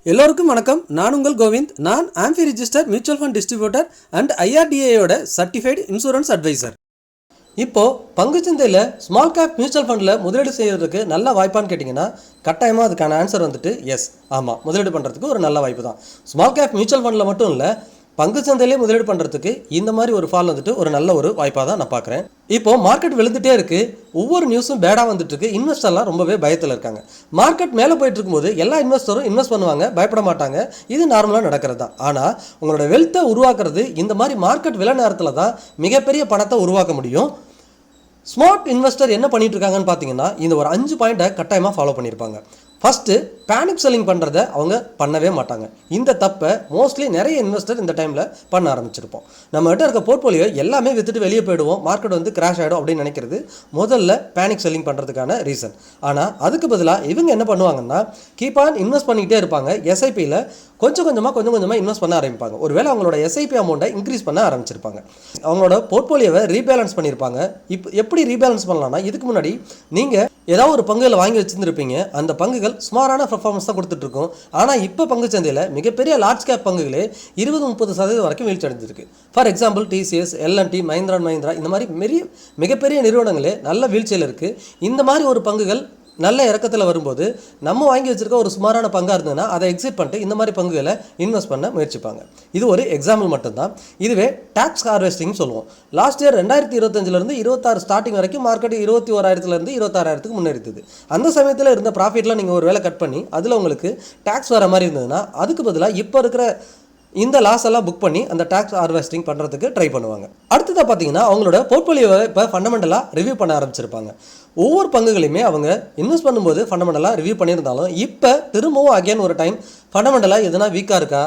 எல்லோருக்கும் வணக்கம். நான் உங்கள் கோவிந்த். நான் AMFI register mutual fund distributor and ஐஆர்டிஏயோட சர்டிஃபைடு இன்சூரன்ஸ் அட்வைசர். இப்போது பங்குச்சந்தையில் ஸ்மால் கேப் மியூச்சுவல் ஃபண்டில் முதலீடு செய்கிறதுக்கு நல்ல வாய்ப்பான்னு கேட்டிங்கன்னா கட்டாயமாக அதுக்கான ஆன்சர் வந்துட்டு எஸ், ஆமாம், முதலீடு பண்ணுறதுக்கு ஒரு நல்ல வாய்ப்பு தான். ஸ்மால் கேப் மியூச்சுவல் ஃபண்டில் மட்டும் இல்லை, பங்குச்சந்தையிலே முதலீடு பண்ணுறதுக்கு இந்த மாதிரி ஒரு ஃபால் வந்துட்டு ஒரு நல்ல ஒரு வாய்ப்பாக தான் நான் பார்க்குறேன். இப்போது மார்க்கெட் விழுந்துகிட்டே இருக்குது, ஒவ்வொரு நியூஸும் பேடாக வந்துட்டு இருக்கு. இன்வெஸ்டர்லாம் ரொம்பவே பயத்தில் இருக்காங்க. மார்க்கெட் மேலே போயிட்டு இருக்கும்போது எல்லா இன்வெஸ்டரும் இன்வெஸ்ட் பண்ணுவாங்க, பயப்பட மாட்டாங்க. இது நார்மலாக நடக்கிறது தான். ஆனால் உங்களோட வெல்த்தை உருவாக்குறது இந்த மாதிரி மார்க்கெட் விலை நேரத்தில் தான் மிகப்பெரிய பணத்தை உருவாக்க முடியும். ஸ்மார்ட் இன்வெஸ்டர் என்ன பண்ணிட்டு இருக்காங்கன்னு பார்த்தீங்கன்னா இந்த ஒரு 5 பாயிண்ட்டை கட்டாயமாக ஃபாலோ பண்ணியிருப்பாங்க. ஃபஸ்ட்டு, பேனிக் செல்லிங் பண்ணுறதை அவங்க பண்ணவே மாட்டாங்க. இந்த தப்பை மோஸ்ட்லி நிறைய இன்வெஸ்டர் இந்த டைமில் பண்ண ஆரம்பிச்சிருப்போம். நம்மகிட்ட இருக்க போர்ட்ஃபோலியோ எல்லாமே விற்றுட்டு வெளியே போயிடுவோம், மார்க்கெட் வந்து கிராஷ் ஆகிடும் அப்படின்னு நினைக்கிறது முதல்ல பேனிக் செல்லிங் பண்ணுறதுக்கான ரீசன். ஆனால் அதுக்கு பதிலாக இவங்க என்ன பண்ணுவாங்கன்னா கீப் ஆன் இன்வெஸ்ட் பண்ணிக்கிட்டே இருப்பாங்க. எஸ்ஐபியில் கொஞ்சம் கொஞ்சமாக இன்வெஸ்ட் பண்ண ஆரம்பிப்பாங்க. ஒருவேளை அவங்களோட எஸ்ஐபி அமௌண்ட்டை இன்க்ரீஸ் பண்ண ஆரம்பிச்சிருப்பாங்க. அவங்களோட போர்ட்ஃபோலியோவை ரீபேலன்ஸ் பண்ணியிருப்பாங்க. இப்போ எப்படி ரீபேலன்ஸ் பண்ணலாம்னா, இதுக்கு முன்னாடி நீங்கள் ஏதாவது ஒரு பங்குகளை வாங்கி வச்சுருந்துருப்பீங்க, அந்த பங்குகள் சுமாரான பர்ஃபார்மன்ஸ் தான் கொடுத்துட்ருக்கோம். ஆனால் இப்போ பங்குச்சந்தையில் மிகப்பெரிய லார்ஜ் கேப் பங்குகளே 20-30% வரைக்கும் வீழ்ச்சி அடைஞ்சிருக்கு. For example TCS, LNT, Mahindra and Mahindra இந்த மாதிரி மிகப்பெரிய நிறுவனங்களே நல்ல வீழ்ச்சியில் இருக்குது. இந்த மாதிரி ஒரு பங்குகள் நல்ல இறக்கத்தில் வரும்போது நம்ம வாங்கி வச்சுருக்க ஒரு சுமாரான பங்காக இருந்ததுன்னா அதை எக்ஸிட் பண்ணிட்டு இந்த மாதிரி பங்குகளை இன்வெஸ்ட் பண்ண முயற்சிப்பாங்க. இது ஒரு எக்ஸாம்பிள் மட்டும்தான். இதுவே டாக்ஸ் ஹார்வெஸ்டிங் சொல்லுவோம். லாஸ்ட் இயர் 2025 26 ஸ்டார்டிங் வரைக்கும் மார்க்கெட் 21,000 26,000 முன்னேறித்தது. அந்த சமயத்தில் இருந்த ப்ராஃபிட்லாம் நீங்கள் ஒரு வேலை கட் பண்ணி அதில் உங்களுக்கு டாக்ஸ் வர மாதிரி இருந்ததுன்னா அதுக்கு பதிலாக இப்போ இருக்கிற இந்த லாஸ் எல்லாம் புக் பண்ணி அந்த டாக்ஸ் ஹார்வெஸ்டிங் பண்ணுறதுக்கு ட்ரை பண்ணுவாங்க. அடுத்ததாக பார்த்தீங்கன்னா அவங்களோட போர்ட்ஃபோலியோவை இப்போ ஃபண்டமெண்டலாக ரிவ்யூ பண்ண ஆரம்பிச்சிருப்பாங்க. ஒவ்வொரு பங்குகளையுமே அவங்க இன்வெஸ்ட் பண்ணும்போது ஃபண்டமெண்டலாக ரிவ்யூ பண்ணியிருந்தாலும் இப்போ திரும்பவும் அகைன் ஒரு டைம் ஃபண்டமெண்டலாக எதுனா வீக்காக இருக்கா,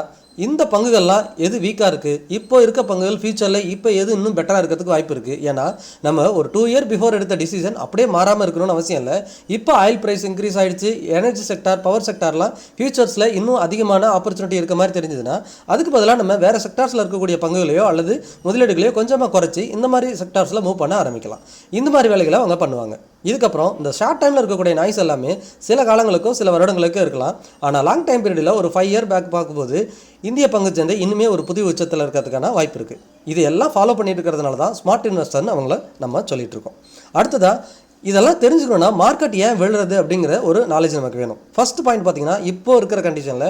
இந்த பங்குகள்லாம் எது வீக்காக இருக்குது, இப்போ இருக்க பங்குகள் ஃபியூச்சரில் இப்போ எது இன்னும் பெட்டராக இருக்கிறதுக்கு வாய்ப்பு இருக்குது. ஏன்னா நம்ம ஒரு 2 இயர் பிஃபோர் எடுத்த டிசிஷன் அப்படியே மாறாமல் இருக்கணும்னு அவசியம் இல்லை. இப்போ ஆயில் ப்ரைஸ் இன்க்ரீஸ் ஆகிடுச்சு, எனர்ஜி செக்டார், பவர் செக்டார்லாம் ஃபியூச்சர்ஸில் இன்னும் அதிகமான ஆப்பர்ச்சுனிட்டி இருக்க மாதிரி தெரிஞ்சதுன்னா அதுக்கு பதிலாக நம்ம வேறு செக்டார்ஸில் இருக்கக்கூடிய பங்குகளையோ அல்லது முதலீடுகளையோ கொஞ்சமாக குறைச்சி இந்த மாதிரி செக்டார்ஸில் மூவ் பண்ண ஆரம்பிக்கலாம். இந்த மாதிரி வேலைகளை அவங்க பண்ணுவாங்க. இதுக்கப்புறம் இந்த ஷார்ட் டைமில் இருக்கக்கூடிய நாய்ஸ் எல்லாமே சில காலங்களுக்கும் சில வருடங்களுக்கும் இருக்கலாம். ஆனால் லாங் டைம் பீரியடில் ஒரு 5 இயர் பேக் பார்க்கும்போது இந்திய பங்குச்சந்தை இன்னுமே ஒரு புதிய உச்சத்தில் இருக்கிறதுக்கான வாய்ப்பு இருக்குது. இது எல்லாம் ஃபாலோ பண்ணிட்டு இருக்கிறதுனால தான் ஸ்மார்ட் இன்வெஸ்டர்னு அவங்கள நம்ம சொல்லிட்டு இருக்கோம். அடுத்ததாக இதெல்லாம் தெரிஞ்சுக்கணும்னா மார்க்கெட் ஏன் விழுறது அப்படிங்கிற ஒரு நாலேஜ் நமக்கு வேணும். ஃபர்ஸ்ட் பாயிண்ட் பார்த்தீங்கன்னா இப்போ இருக்கிற கண்டிஷனில்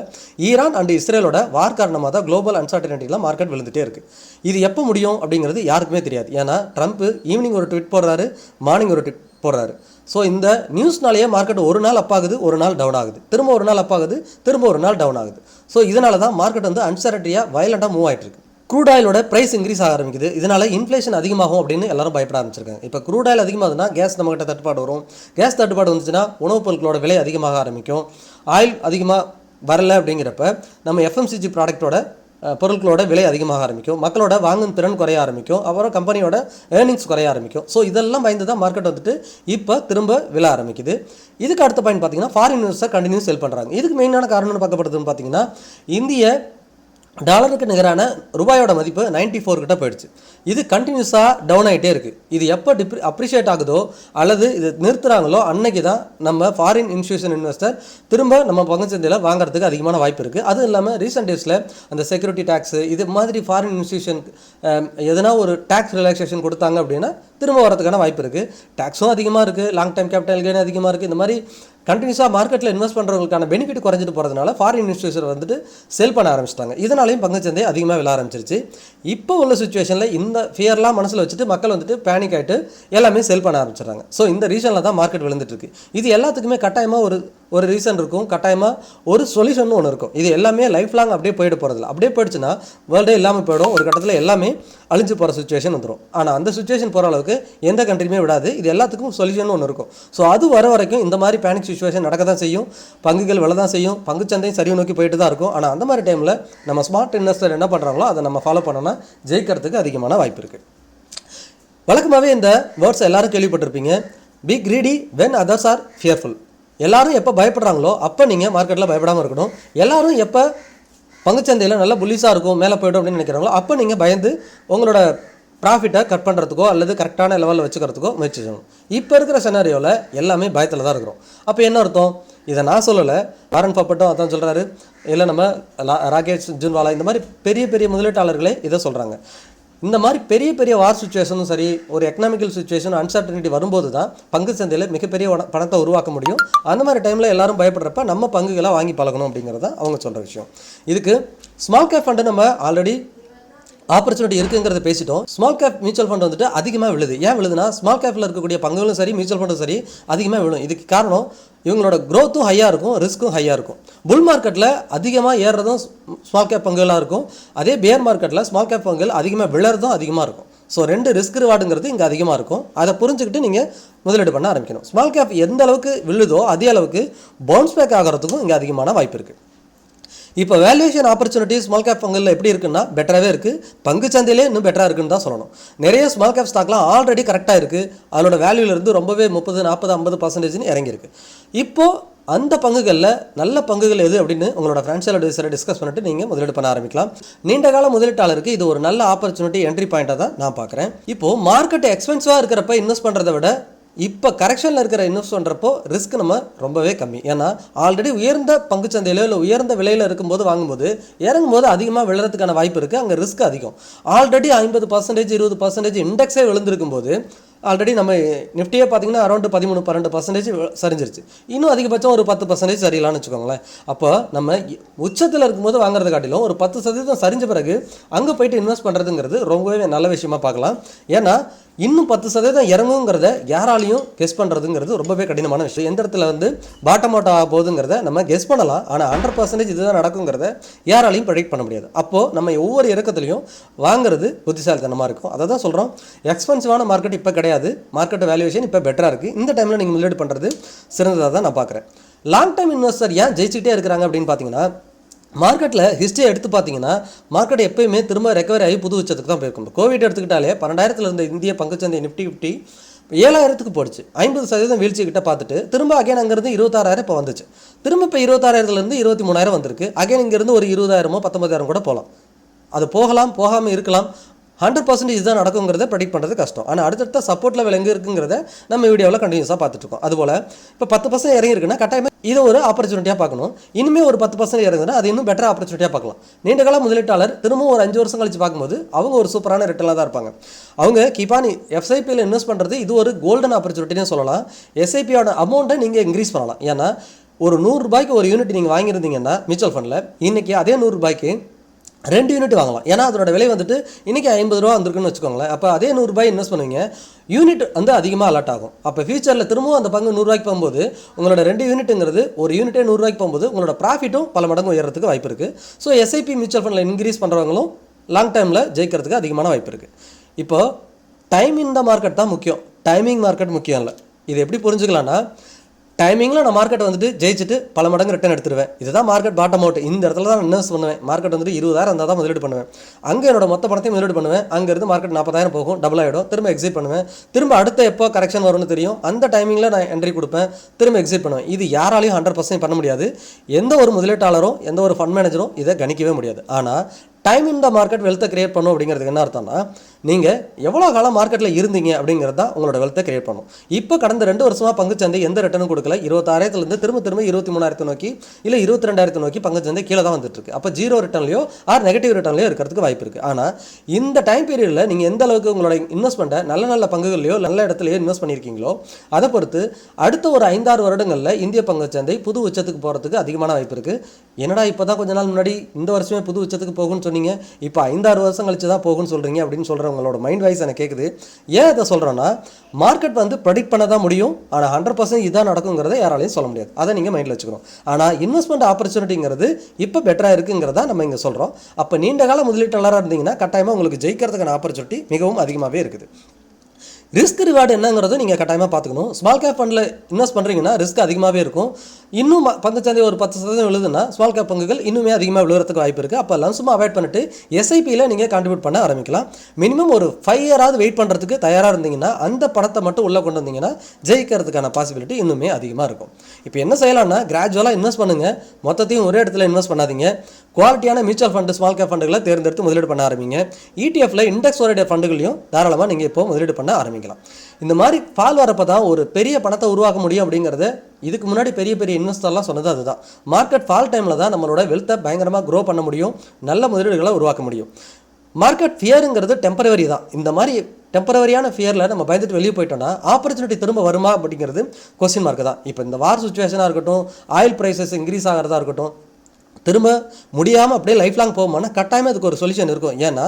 ஈரான் அண்ட் இஸ்ரேலோட வார் காரணமாக தான் குளோபல் அன்சர்டனிட்டியில் மார்க்கெட் விழுந்துட்டே இருக்குது. இது எப்போ முடியும் அப்படிங்கிறது யாருக்குமே தெரியாது. ஏன்னா ட்ரம்ப் ஈவினிங் ஒரு ட்வீட் போடுறாரு, மார்னிங் ஒரு ட்வீட் போடுறாரு. ஸோ இந்த நியூஸ்னாலேயே மார்க்கெட் ஒரு நாள் அப் ஆகுது, ஒரு நாள் டவுன் ஆகுது, திரும்ப ஒரு நாள் அப் ஆகுது, திரும்ப ஒரு நாள் டவுன் ஆகுது. ஸோ இதனால தான் மார்க்கெட் வந்து அன்சர்டனிட்டியாக வயலண்டாக மூவ் ஆகிட்டு இருக்கு. க்ரூட் ஆயிலோட ப்ரைஸ் இன்க்ரீஸ் ஆக ஆரம்பிக்குது. இதனால் இன்ஃப்ளேஷன் அதிகமாகும் அப்படின்னு எல்லாரும் பயப்பட ஆரம்பிச்சிருக்காங்க. இப்போ க்ரூட் ஆயில் அதிகமாகுதுன்னா கேஸ் நம்மகிட்ட தட்டுப்பாடு வரும். கேஸ் தட்டுப்பாடு வந்துச்சுன்னா உணவுப் பொருட்களோட விலை அதிகமாக ஆரம்பிக்கும். ஆயில் அதிகமாக வரலை அப்படிங்கிறப்ப நம்ம எஃப்எம்சிஜி ப்ராடக்டோட பொருட்களோட விலை அதிகமாக ஆரம்பிக்கும், மக்களோட வாங்கும் திறன் குறைய ஆரம்பிக்கும், அப்புறம் கம்பெனியோட ஏர்னிங்ஸ் குறைய ஆரம்பிக்கும். ஸோ இதெல்லாம் பயந்து தான் மார்க்கெட் வந்துட்டு இப்போ திரும்ப விழ ஆரம்பிக்குது. இதுக்கு அடுத்த பாயிண்ட் பார்த்தீங்கன்னா ஃபாரின் இன்வெஸ்டர் கண்டினியூ செல் பண்ணுறாங்க. இதுக்கு மெயினான காரணம்னு பார்க்கப்படுதுன்னு பார்த்தீங்கன்னா இந்திய டாலருக்கு நிகரான ரூபாயோட மதிப்பு 94 கிட்ட போயிடுச்சு. இது கண்டினியூஸாக டவுன் ஆகிட்டே இருக்குது. இது எப்போ அப்ரிஷியேட் ஆகுதோ அல்லது இது நிறுத்துகிறாங்களோ அன்னைக்கு தான் நம்ம ஃபாரின் இன்ஸ்டியூஷன் இன்வெஸ்டர் திரும்ப நம்ம பங்குச்சந்தையில் வாங்குறதுக்கு அதிகமான வாய்ப்பு இருக்குது. அதுவும் இல்லாமல் ரீசெண்ட் டேஸில் அந்த செக்யூரிட்டி டேக்ஸு இது மாதிரி ஃபாரின் இன்ஸ்டியூஷன் எதனா ஒரு டேக்ஸ் ரிலாக்ஸேஷன் கொடுத்தாங்க அப்படின்னா திரும்ப வரதுக்கான வாய்ப்பு இருக்குது. டேக்ஸும் அதிகமாக இருக்குது, லாங் டைம் கேபிட்டல் கெயின் அதிகமாக இருக்குது. இந்த மாதிரி கண்டினியூஸாக மார்க்கெட்டில் இன்வெஸ்ட் பண்ணுறவங்களுக்கான பெனிஃபிட் குறைஞ்சிட்டு போகிறதுனால ஃபாரின் இன்வெஸ்டர்ஸ் வந்துட்டு செல் பண்ண ஆரம்பிச்சிட்டாங்க. இதனாலையும் பங்குச்சந்தை அதிகமாக விழ ஆரம்பிச்சிருச்சு. இப்போ உள்ள சுச்சுவேஷனில் இந்த ஃபியர்லாம் மனசில் வச்சுட்டு மக்கள் வந்துட்டு பேனிக் ஆகிட்டு எல்லாமே செல் பண்ண ஆரம்பிச்சிடுறாங்க. ஸோ இந்த ரீசனில் தான் மார்க்கெட் விழுந்துட்டு இருக்கு. இது எல்லாத்துக்குமே கட்டாயமாக ஒரு ரீசன் இருக்கும், கட்டாயமாக ஒரு சொல்யூஷன் ஒன்று இருக்கும். இது எல்லாமே லைஃப் லாங் அப்படியே போயிட்டு போகிறதில்ல. அப்படியே போயிடுச்சுன்னா வேர்ல்டே இல்லாமல் போயிடும். ஒரு கட்டத்தில் எல்லாமே அழிஞ்சு போகிற சுச்சுவேஷன் வந்துடும். ஆனால் அந்த சுச்சுவேஷன் போகிற அளவுக்கு எந்த கண்ட்ரியுமே விடாது. இது எல்லாத்துக்கும் சொல்யூஷன் ஒன்று இருக்கும். ஸோ அது வர வரைக்கும் இந்த மாதிரி பேனிக் சிச்சுவேஷன் நடக்க தான் செய்யும், பங்குகள் விலை தான் செய்யும், பங்குச்சந்தையும் சரி நோக்கி போயிட்டு தான் இருக்கும். ஆனால் அந்த மாதிரி டைமில் நம்ம ஸ்மார்ட் இன்வெஸ்டர் என்ன பண்ணுறாங்களோ அதை நம்ம ஃபாலோ பண்ணோன்னா ஜெயிக்கிறதுக்கு அதிகமான வாய்ப்பு இருக்குது. வழக்கமாகவே இந்த வேர்ட்ஸ் எல்லாரும் கேள்விப்பட்டிருப்பீங்க, B greedy when others are fearful. எல்லாரும் எப்போ பயப்படுறாங்களோ அப்போ நீங்கள் மார்க்கெட்டில் பயப்படாமல் இருக்கணும். எல்லாரும் எப்போ பங்குச்சந்தையில் நல்லா புல்லிஸாக இருக்கும், மேலே போய்டும் அப்படின்னு நினைக்கிறாங்களோ அப்போ நீங்கள் பயந்து உங்களோட ப்ராஃபிட்டை கட் பண்ணுறதுக்கோ அல்லது கரெக்டான லெவலில் வச்சுக்கிறதுக்கோ முயற்சி செய்யணும். இப்போ இருக்கிற செனாரியோவில் எல்லாமே பயத்தில் தான் இருக்கிறோம். அப்போ என்ன அர்த்தம்? இதை நான் சொல்லலை, வாரன் பஃபெட்டும் அதான் சொல்கிறாரு, இல்லை நம்ம ராகேஷ் ஜுன்வாலா இந்த மாதிரி பெரிய பெரிய முதலீட்டாளர்களே இதை சொல்கிறாங்க. இந்த மாதிரி பெரிய பெரிய வார் சுச்சுவேஷனும் சரி, ஒரு எக்கனாமிக்கல் சுச்சுவேஷன் அன்சர்டனிட்டி வரும்போது தான் பங்கு சந்தையில் மிகப்பெரிய பணத்தை உருவாக்க முடியும். அந்த மாதிரி டைமில் எல்லாரும் பயப்படுறப்ப நம்ம பங்குகளை வாங்கி பழகணும் அப்படிங்கிறது தான் அவங்க சொல்கிற விஷயம். இதுக்கு ஸ்மால் கேப் ஃபண்டு நம்ம ஆல்ரெடி ஆப்பர்ச்சுனிட்டி இருக்குங்கிறத பேசிட்டோம். ஸ்மால் கேப் மியூச்சுவல் ஃபண்ட் வந்துட்டு அதிகமாக விழுது. ஏன் விழுதுன்னா, ஸ்மால் கேப்பில் இருக்கக்கூடிய பங்குகளும் சரி மியூச்சுவல் ஃபண்டும் சரி அதிகமாக விழும். இதுக்கு காரணம் இவங்களோட க்ரோத்தும் ஹையாக இருக்கும், ரிஸ்க்கும் ஹையாக இருக்கும். புல் மார்க்கெட்டில் அதிகமாக ஏறுறதும் ஸ்மால் கேப் பங்குகளாக இருக்கும். அதே பியர் மார்க்கெட்டில் ஸ்மால் கேப் பங்குகள் அதிகமாக விழறதும் அதிகமாக இருக்கும். ஸோ 2 ரிஸ்க் ரிவார்டுங்கிறது இங்கே அதிகமாக இருக்கும். அதை புரிஞ்சுக்கிட்டு நீங்கள் முதலீடு பண்ண ஆரம்பிக்கணும். ஸ்மால் கேப் எந்த அளவுக்கு விழுதோ அதே அளவுக்கு பவுன்ஸ் பேக் ஆகிறதுக்கும் இங்கே அதிகமான வாய்ப்பு இருக்குது. இப்போ வேல்யூவேஷன் ஆப்பர்ச்சுனிட்டி ஸ்மால் கேப் பங்குகளில் எப்படி இருக்குன்னா பெட்டராகவே இருக்குது. பங்கு சந்தையிலே இன்னும் பெட்டராக இருக்குன்னு தான் சொல்லணும். நிறைய ஸ்மால் கேப் ஸ்டாக்லாம் ஆல்ரெடி கரெக்டாக இருக்குது. அதோட வேல்யூலேருந்து ரொம்பவே 30, 40, 50% இறங்கியிருக்கு. இப்போது அந்த பங்குகளில் நல்ல பங்குகள் எது அப்படின்னு உங்களோட ஃபினான்ஷியல் அட்வைசரை டிஸ்கஸ் பண்ணிட்டு நீங்கள் முதலீடு பண்ண ஆரம்பிக்கலாம். நீண்ட கால முதலீட்டாளருக்கு இது ஒரு நல்ல ஆப்பர்ச்சுனிட்டி என்ட்ரி பாயிண்ட்டாக தான் நான் பார்க்குறேன். இப்போது மார்க்கெட் எக்ஸ்பென்சிவாக இருக்கிறப்ப இன்வெஸ்ட் பண்ணுறதை விட இப்போ கரெக்ஷனில் இருக்கிற இன்வெஸ்ட் பண்ணுறப்போ ரிஸ்க் நம்ம ரொம்பவே கம்மி. ஏன்னா ஆல்ரெடி உயர்ந்த பங்குச்சந்தையிலோ இல்லை உயர்ந்த விலையில் இருக்கும்போது வாங்கும்போது இறங்கும்போது அதிகமாக விழுறதுக்கான வாய்ப்பு இருக்குது. அங்கே ரிஸ்க் அதிகம். ஆல்ரெடி 50%, 20% இண்டெக்ஸே விழுந்திருக்கும் போது ஆல்ரெடி நம்ம நிஃப்டியே பார்த்தீங்கன்னா அரௌண்ட் 13-12% சரிஞ்சிருச்சு. இன்னும் அதிகபட்சம் ஒரு 10% சரியில்லான்னு வச்சுக்கோங்களேன். அப்போ நம்ம உச்சத்தில் இருக்கும்போது வாங்குறத காட்டிலும் ஒரு 10% சரிஞ்ச பிறகு அங்கே போயிட்டு இன்வெஸ்ட் பண்ணுறதுங்கிறது ரொம்பவே நல்ல விஷயமா பார்க்கலாம். ஏன்னா இன்னும் 10% இறங்குங்கிறத யாராலையும் கெஸ் பண்ணுறதுங்கிறது ரொம்பவே கடினமான விஷயம். எந்த இடத்துல பாட்டம் அவுட் ஆக போகுதுங்கிறத நம்ம கெஸ் பண்ணலாம். ஆனால் 100% இதுதான் நடக்குங்கிறத யாராலையும் ப்ரெடிக்ட் பண்ண முடியாது. அப்போது நம்ம ஒவ்வொரு இறக்கத்துலையும் வாங்குறது புத்திசாலித்தனமாக இருக்கும். அதை தான் சொல்கிறோம், எக்ஸ்பென்சிவான மார்க்கெட் இப்போ கிடையாது. மார்க்கெட் வேல்யூவேஷன் இப்போ பெட்டராக இருக்குது. இந்த டைமில் நீங்கள் முதலீடு பண்ணுறது சிறந்ததாக தான் நான் பார்க்குறேன். லாங் டைம் இன்வெஸ்டர் ஏன் ஜெயிச்சுக்கிட்டே இருக்கிறாங்க அப்படின்னு பார்த்தீங்கன்னா, மார்க்கெட்டில் ஹிஸ்ட்ரி எடுத்து பார்த்தீங்கன்னா மார்க்கெட் எப்போயுமே திரும்ப ரெக்கவரி ஆகி புது உச்சத்துக்கு தான் போயிருக்கும். கோவிட் எடுத்துக்கிட்டாலே 12,000 இருந்த இந்திய பங்குச்சந்தை நிஃப்டி 7,000க்கு போயிடுச்சு. 50% வீழ்ச்சி கிட்ட பார்த்துட்டு திரும்ப அகைன் அங்கேருந்து 26,000 இப்போ வந்துச்சு. திரும்ப இப்போ 26,000 23,000 வந்திருக்கு. அகைன் இங்கேருந்து ஒரு 20,000 19,000 கூட போகலாம். அது போகலாம், போகாமல் இருக்கலாம். 100% இதுதான் நடக்குங்கிறத ப்ரெடிக்ட் பண்ணுறது கஷ்டம். ஆனால் அடுத்தடுத்த சப்போர்ட் லெவல் எங்கே இருக்குங்கிறத நம்ம வீடியோவில் கண்டினியூஸாக பார்த்துட்ருக்கோம். அதுபோல் இப்போ 10% இறங்கியிருக்குன்னா கட்டாயமாக இதை ஒரு ஆப்பர்ச்சுனிட்டியாக பார்க்கணும். இனிமேல் ஒரு 10% இறங்குதுன்னா அது இன்னும் பெட்டர் ஆப்பர்ச்சுனிட்டியாக பார்க்கலாம். நீண்ட கால முதலீட்டாளர் திரும்பவும் ஒரு 5 வருஷம் கழிச்சு பார்க்கும்போது அவங்க ஒரு சூப்பரான ரிட்டர்னாக தான் இருப்பாங்க. அவங்க கீப்பானி எஸ்ஐபியில் இன்வெஸ்ட் பண்ணுறது இது ஒரு கோல்டன் ஆப்பர்ச்சுனிட்டின்னு சொல்லலாம். எஸ்ஐபியோட அமௌண்ட்டை நீங்கள் இன்க்ரீஸ் பண்ணலாம். ஏன்னா ஒரு 100 ரூபாய்க்கு ஒரு யூனிட் நீங்கள் வாங்கியிருந்தீங்கன்னா மியூச்சுவல் ஃபண்டில் இன்றைக்கி அதே 100 ரூபாய்க்கு 2 யூனிட் வாங்கலாம். ஏன்னா அதோட விலை இன்றைக்கி 50 ரூபா வந்திருக்குன்னு வச்சுக்கோங்களேன். அப்போ அதே 100 ரூபாய் இன்வெஸ்ட் பண்ணுவீங்க, யூனிட் அதிகமாக அலர்ட் ஆகும். அப்போ ஃபியூச்சரில் திரும்பவும் அந்த பங்கு 100 ரூபாய்க்கு போகும்போது உங்களோட 2 யூனிட்டுங்கிறது ஒரு யூனிட்டே 100 ரூபாய்க்கு போகும்போது உங்களோட ப்ராஃபிட்டும் பல மடங்கு உயர்றதுக்கு வாய்ப்பு இருக்குது. ஸோ எஸ்ஐபி மியூச்சுவல் ஃபண்டில் இன்க்ரீஸ் பண்ணுறவங்களும் லாங் டைமில் ஜெயிக்கிறதுக்கு அதிகமான வாய்ப்பு இருக்குது. இப்போது டைம் இன் த மார்க்கெட் தான் முக்கியம், டைமிங் மார்க்கெட் முக்கியம் இல்லை. இது எப்படி புரிஞ்சுக்கலாம்னா, டைமிங்கில் நான் மார்க்கெட்டை ஜெயிச்சுட்டு பல மடங்கு ரிட்டர்ன் எடுத்துருவேன். இதுதான் மார்க்கெட் பாட்டம் அவுட். இந்த இடத்துல தான் நான் இன்வெஸ்ட் பண்ணுவேன். மார்க்கெட் 20,000 இருந்தால் தான் முதலீடு பண்ணுவேன். அங்கே என்னோட மொத்த பணத்தையும் முதலீடு பண்ணுவேன். அங்கேருந்து மார்க்கெட் 40,000 போகும், டபுள் ஆகிடும். திரும்ப எக்ஸிட் பண்ணுவேன். திரும்ப அடுத்த எப்போ கரெக்ஷன் வரும்னு தெரியும், அந்த டைமிங்கில் நான் என்ட்ரி கொடுப்பேன், திரும்ப எக்ஸிட் பண்ணுவேன். இது யாராலையும் 100% பண்ண முடியாது. எந்த ஒரு முதலீட்டாளரும் எந்த ஒரு ஃபண்ட் மேனேஜரும் இதை கணிக்கவே முடியாது. ஆனால் டைம் இன் த மார்க்கெட் வெல்த்தை கிரியேட் பண்ணும் அப்படிங்கிறதுக்கு என்ன அர்த்தம்னா, நீங்கள் எவ்வளோ காலம் மார்க்கெட்டில் இருந்தீங்க அப்படிங்கிறது தான் உங்களோட வெல்த்தை கிரியேட் பண்ணும். இப்போ கடந்த 2 வருஷமாக பங்குச்சந்தை எந்த ரிட்டர்னும் கொடுக்கல. 26,000 திரும்ப 23,000 நோக்கி இல்லை 22,000 நோக்கி பங்குச்சந்தை கீழே தான் வந்துட்டு இருக்கு. அப்போ 0 ரிட்டர்ன்லையோ ஆர் நெகட்டிவ் ரிட்டர்ன்லையோ இருக்கிறதுக்கு வாய்ப்பு இருக்குது. ஆனால் இந்த டைம் பீரியடில் நீங்கள் எந்த அளவுக்கு உங்களோட இன்வெஸ்ட்மெண்ட்டை நல்ல நல்ல பங்குகள்லையோ நல்ல இடத்துலையோ இன்வெஸ்ட் பண்ணியிருக்கீங்களோ அதை பொறுத்து அடுத்த ஒரு 5-6 வருடங்களில் இந்திய பங்குச்சந்தை புது உச்சத்துக்கு போகிறதுக்கு அதிகமான வாய்ப்பு இருக்குது. என்னடா இப்போ தான் கொஞ்ச நாள் முன்னாடி இந்த வருஷமே புது உச்சத்துக்கு போகும்னு சொன்னீங்க, இப்போ 5-6 வருஷம் கழிச்சு தான் போகும்னு சொல்கிறீங்க அப்படின்னு சொல்கிறவங்களோட மைண்ட் வைஸ் எனக்கு கேட்குது. ஏன் இதை சொல்கிறேன்னா, மார்க்கெட் ப்ரெடிக்ட் பண்ண தான் முடியும். ஆனால் 100% இதான் நடக்குங்கிறத யாராலையும் சொல்ல முடியாது. அதை நீங்கள் மைண்டில் வச்சுக்கணும். ஆனால் இன்வெஸ்ட்மெண்ட் ஆப்பர்ச்சுனிட்டிங்கிறது இப்போ பெட்டராக இருக்குங்கிறத நம்ம இங்கே சொல்கிறோம். அப்போ நீண்ட கால முதலீட்டாளராக இருந்தீங்கன்னா கட்டாயமாக உங்களுக்கு ஜெயிக்கிறதுக்கான ஆப்பர்ச்சுனிட்டி மிகவும் அதிகமாகவே இருக்குது. ரிஸ்க் ரிவார்டு என்னங்கிறதும் நீங்கள் கட்டாயமாக பார்த்துக்கணும். ஸ்மால் கேப் ஃபண்டில் இன்வெஸ்ட் பண்ணுறீங்கன்னா ரிஸ்க் அதிகமாகவே இருக்கும். இன்னும் பங்குச்சந்தை ஒரு 10% விழுதுன்னா ஸ்மால் கேப் பங்குகள் இன்னுமே அதிகமாக விழுறதுக்கு வாய்ப்பு இருக்குது. அப்போ லம்சமாக அவாய்ட் பண்ணிட்டு எஸ்ஐபியில் நீங்கள் கான்ட்ரிபியூட் பண்ண ஆரம்பிக்கலாம். மினிமம் ஒரு 5 இயராவது வெயிட் பண்ணுறதுக்கு தயாராக இருந்தீங்கன்னா அந்த பணத்தை மட்டும் உள்ளே கொண்டு வந்தீங்கன்னா ஜெயிக்கிறதுக்கான பாசிபிலிட்டி இன்னுமே அதிகமாக இருக்கும். இப்போ என்ன செய்யலாம்னா, கிராஜுவலாக இன்வெஸ்ட் பண்ணுங்கள். மொத்தத்தையும் ஒரே இடத்துல இன்வெஸ்ட் பண்ணாதீங்க. குவாலிட்டியான மியூச்சுவல் ஃபண்டு ஸ்மால் கேப் ஃபண்டுகளை தேர்ந்தெடுத்து முதலீடு பண்ண ஆரம்பிங்க. இடிஎஃப்ல இண்டெக்ஸ் ஓரியன்டட் ஃபண்டுகளையும் தாராளமாக நீங்கள் இப்போ முதலீடு பண்ண ஆரம்பிக்கலாம். இந்த மாதிரி ஃபால் வரப்போ தான் ஒரு பெரிய பணத்தை உருவாக்க முடியும் அப்படிங்கிறத இதுக்கு முன்னாடி பெரிய பெரிய இன்வெஸ்டர்லாம் சொன்னது அதுதான். மார்க்கெட் ஃபால் டைமில் தான் நம்மளோட வெல்த்தை பயங்கரமாக க்ரோ பண்ண முடியும், நல்ல முதலீடுகளை உருவாக்க முடியும். மார்க்கெட் ஃபியருங்கிறது டெம்பரவரி தான். இந்த மாதிரி டெம்பரவரியான ஃபியரில் நம்ம பயந்துட்டு வெளியே போயிட்டோம்னா ஆப்பர்ச்சுனிட்டி திரும்ப வருமா அப்படிங்கிறது கொஸ்டின் மார்க் தான். இப்போ இந்த வார் சுச்சுவேஷனாக இருக்கட்டும், ஆயில் ப்ரைஸஸ் இன்க்ரீஸ் ஆகிறதா இருக்கட்டும், திரும்ப முடியாமல் அப்படியே லைஃப் லாங் போகுமானா கட்டாயமாக அதுக்கு ஒரு சொல்யூஷன் இருக்கும். ஏன்னா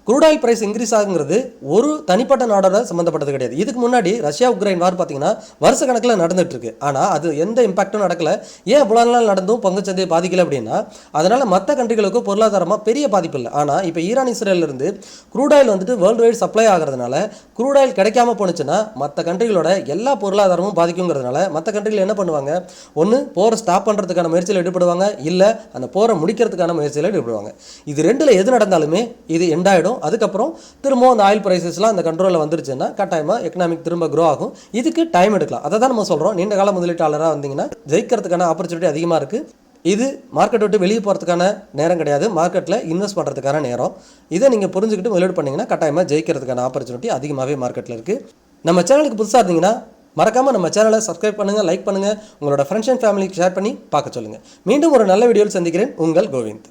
க்ரூட் ஆயில் பிரைஸ் இன்க்ரீஸ் ஆகுங்கிறது ஒரு தனிப்பட்ட நாடோட சம்மந்தப்பட்டது கிடையாது. இதுக்கு முன்னாடி ரஷ்யா உக்ரைன் வார் பார்த்தீங்கன்னா வருஷ கணக்கில் நடந்துட்டு இருக்கு. ஆனால் அது எந்த இம்பாக்டும் நடக்கல. ஏன் இவ்வளோ நாள் நடந்தும் பங்குச்சந்தையை பாதிக்கல அப்படின்னா அதனால் மற்ற கண்ட்ரிகளுக்கு பொருளாதாரமாக பெரிய பாதிப்பு இல்லை. ஆனால் இப்போ ஈரான் இஸ்ரேலிருந்து க்ரூட் ஆயில் வந்துட்டு வேர்ல்டு வைட் சப்ளை ஆகிறதுனால க்ரூட் ஆயில் கிடைக்காம போணுச்சுன்னா மற்ற கண்ட்ரிகளோட எல்லா பொருளாதாரமும் பாதிக்குங்கிறதுனால மற்ற கண்ட்ரிகள் என்ன பண்ணுவாங்க, ஒன்று போரை ஸ்டாப் பண்ணுறதுக்கான முயற்சியில் ஈடுபடுவாங்க, இல்லை அந்த போரை முடிக்கிறதுக்கான முயற்சியில் ஈடுபடுவாங்க. இது ரெண்டில் எது நடந்தாலுமே இது எண்டாயிடும். அதுக்கப்புறம் திரும்பவும் அந்த ஆயில் பிரைசஸ்லாம் அந்த கண்ட்ரோலில் வந்துருச்சுன்னா கட்டாயமாக எக்கனாமிக் திரும்ப க்ரோ ஆகும். இதுக்கு டைம் எடுக்கலாம். அதை தான் நம்ம சொல்கிறோம். நீண்ட கால முதலீட்டாளராக வந்தீங்கன்னா ஜெயிக்கிறதுக்கான ஆப்பர்ச்சுனிட்டி அதிகமாக இருக்குது. இது மார்க்கெட் விட்டு வெளியே போகிறதுக்கான நேரம் கிடையாது, மார்க்கெட்டில் இன்வெஸ்ட் பண்ணுறதுக்கான நேரம். இதை நீங்கள் புரிஞ்சுக்கிட்டு முதலீடு பண்ணிங்கன்னா கட்டாயமாக ஜெயிக்கிறதுக்கான ஆப்பர்ச்சுனிட்டி அதிகமாகவே மார்க்கெட்டில் இருக்குது. நம்ம சேனலுக்கு புதுசாக இருந்தீங்கன்னா மறக்காமல் நம்ம சேனலை சப்ஸ்கிரைப் பண்ணுங்கள், லைக் பண்ணுங்கள், உங்களோட ஃப்ரெண்ட்ஸ் அண்ட் ஃபேமிலிக்கு ஷேர் பண்ணி பார்க்க சொல்லுங்கள். மீண்டும் ஒரு நல்ல வீடியோவில் சந்திக்கிறேன். உங்கள் கோவிந்த்.